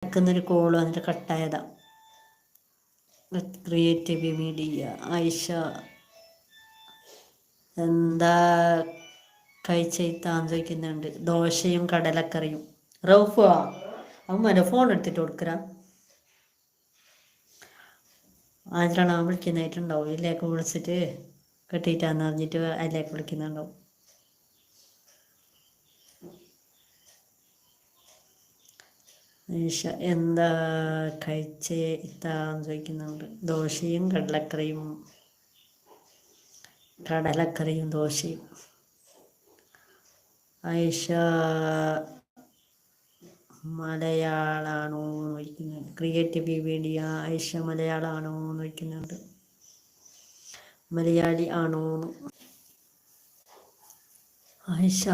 ഇടയ്ക്കുന്നൊരു call വന്നിട്ട് കട്ടായതാ. Creative media. Ayisha എന്താ കഴിച്ചാന്ന് ചോദിക്കുന്നുണ്ട്. ദോശയും കടലക്കറിയും. റൗഫോ അമ്മ ഫോൺ എടുത്തിട്ട് കൊടുക്കറ. ആദ്യമാണ് വിളിക്കുന്നതായിട്ടുണ്ടാവും. ഇതിലേക്ക് വിളിച്ചിട്ട് കെട്ടിയിട്ടാന്ന് പറഞ്ഞിട്ട് അതിലേക്ക് വിളിക്കുന്നുണ്ടാവും. ആയിഷ എന്താ കഴിച്ചാന്ന് ചോദിക്കുന്നുണ്ട്. ദോശയും കടലക്കറിയും ദോശയും. ആയിഷ മലയാളാണോ എന്ന് ചോദിക്കുന്നുണ്ട്. Creative media. ആയിഷ മലയാളമാണോ എന്ന് ചോദിക്കുന്നുണ്ട്. മലയാളി ആണോ? ആയിഷ